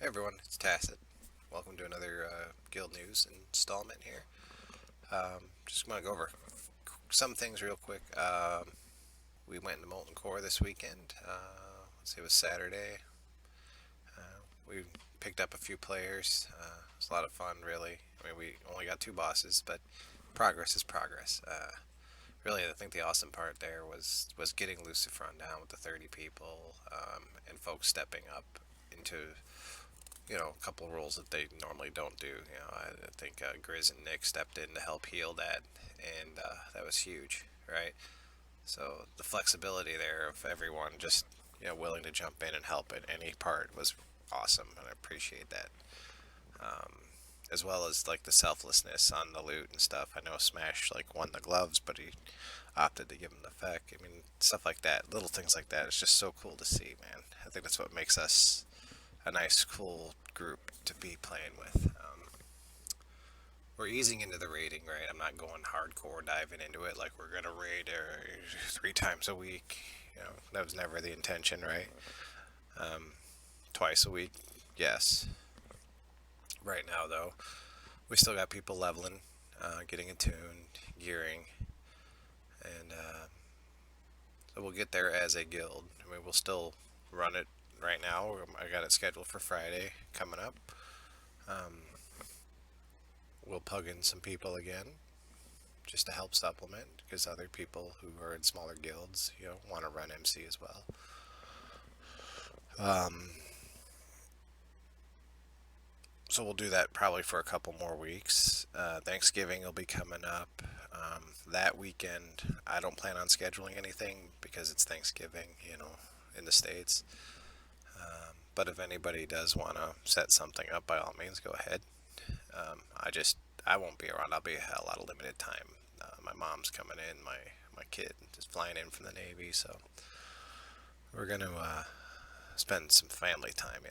Hey everyone, it's Tacit. Welcome to another Guild News installment here. Just want to go over some things real quick. We went into Molten Core this weekend. Let's see, it was Saturday. We picked up a few players. It was a lot of fun, really. I mean, we only got two bosses, but progress is progress. Really, I think the awesome part there was getting Lucifron down with the 30 people and folks stepping up into a couple of roles that they normally don't do. I think Grizz and Nick stepped in to help heal that, and that was huge, right? So the flexibility there of everyone just willing to jump in and help at any part was awesome, and I appreciate that. Um, as well as like the selflessness on the loot and stuff. I know Smash like won the gloves, but he opted to give him the feck. I mean, stuff like that, little things like that. It's just so cool to see, man. I think that's what makes us a nice, cool group to be playing with. We're easing into the raiding, right? I'm not going hardcore diving into it like we're gonna raid 3 times a week. That was never the intention, right? Um, Twice a week, yes. Right now, though, we still got people leveling, getting attuned, gearing, and so we'll get there as a guild. I mean, we'll still run it right now. I got it scheduled for Friday coming up. Um, we'll plug in some people again just to help supplement because other people who are in smaller guilds, want to run MC as well. Um, so we'll do that probably for a couple more weeks. Thanksgiving will be coming up. That weekend, I don't plan on scheduling anything because it's Thanksgiving, in the States. But if anybody does want to set something up, by all means, go ahead. I won't be around. I'll be a lot of limited time. My mom's coming in. My kid is flying in from the Navy, so we're gonna spend some family time.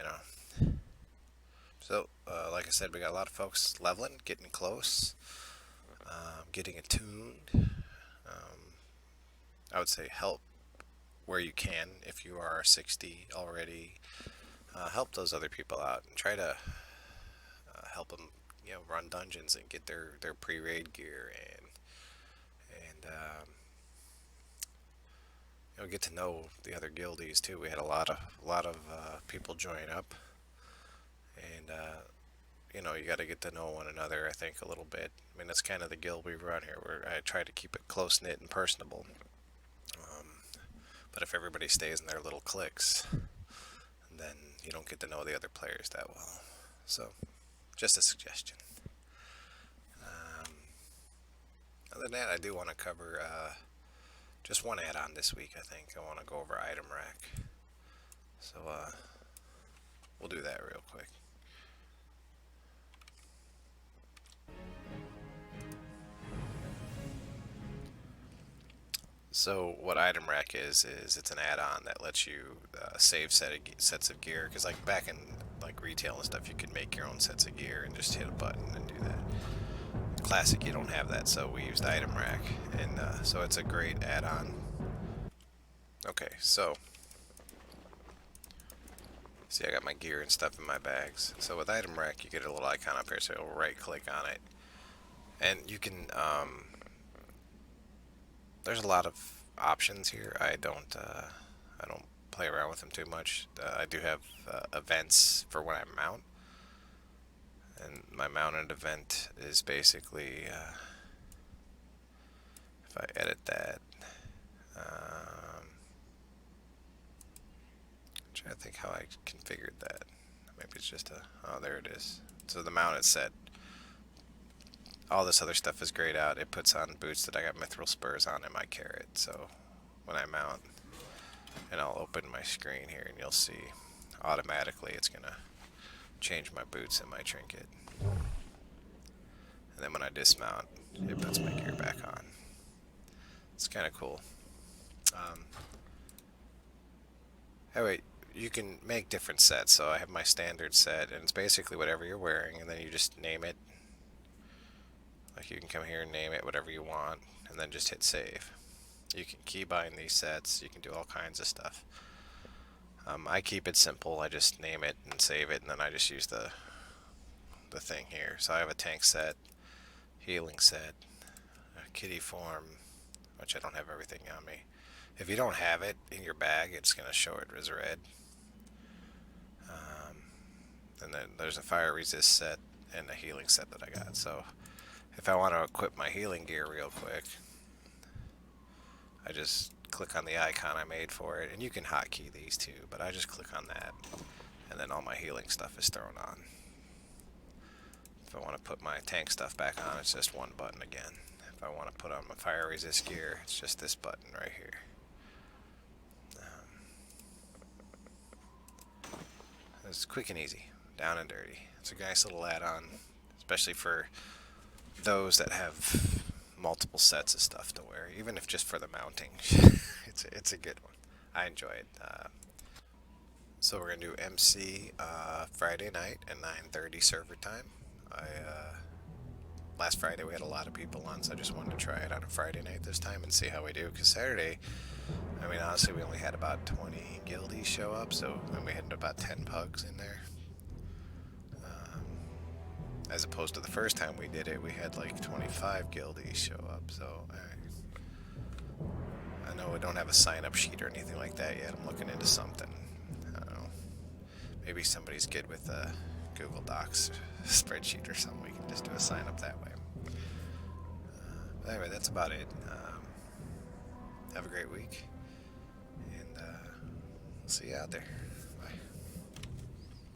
So, like I said, we got a lot of folks leveling, getting close, getting attuned. I would say help where you can if you are 60 already. Help those other people out and try to help them, run dungeons and get their pre-raid gear and get to know the other guildies too. We had a lot of people join up, and you got to get to know one another. I think a little bit. I mean, that's kind of the guild we run here, where I try to keep it close knit and personable. Um, but if everybody stays in their little cliques, then you don't get to know the other players that well. So, just a suggestion. Um, Other than that, I do want to cover just one add-on this week. I think I want to go over ItemRack. So we'll do that real quick. So what ItemRack is it's an add-on that lets you save sets of gear. Because like back in like retail and stuff, you could make your own sets of gear and just hit a button and do that. Classic, you don't have that, so we used ItemRack, and so it's a great add-on. Okay, so see, I got my gear and stuff in my bags. So with ItemRack, you get a little icon up here, so you'll right-click on it, and you can. There's a lot of options here. I don't play around with them too much. I do have events for when I mount, and my mounted event is basically if I edit that. Trying to think how I configured that. Maybe it's just oh, there it is. So the mount is set. All this other stuff is grayed out. It puts on boots that I got mithril spurs on in my carrot. So when I mount, and I'll open my screen here, and you'll see automatically it's gonna change my boots and my trinket. And then when I dismount, it puts my gear back on. It's kind of cool. Um, Anyway, you can make different sets. So I have my standard set, and it's basically whatever you're wearing, and then you just name it. Like you can come here and name it whatever you want, and then just hit save. You can keybind these sets. You can do all kinds of stuff. I keep it simple. I just name it and save it, and then I just use the thing here. So I have a tank set, healing set, a kitty form, which I don't have everything on me. If you don't have it in your bag, it's going to show it as red. And then there's a fire resist set and a healing set that I got. So if I want to equip my healing gear real quick, I just click on the icon I made for it, and you can hotkey these too, but I just click on that, and then all my healing stuff is thrown on. If I want to put my tank stuff back on, it's just one button again. If I want to put on my fire resist gear, it's just this button right here. It's quick and easy, down and dirty. It's a nice little add-on, especially for those that have multiple sets of stuff to wear, even if just for the mounting. It's a good one. I enjoy it. So we're gonna do MC Friday night at 9:30 server time. Last Friday we had a lot of people on, so I just wanted to try it on a Friday night this time and see how we do. Because Saturday, I mean, honestly, we only had about 20 guildies show up, and we had about 10 pugs in there. As opposed to the first time we did it, we had like 25 guildies show up. So I know we don't have a sign-up sheet or anything like that yet. I'm looking into something. I don't know. Maybe somebody's good with Google Docs spreadsheet or something. We can just do a sign-up that way. Anyway, that's about it. Have a great week, and we'll see you out there.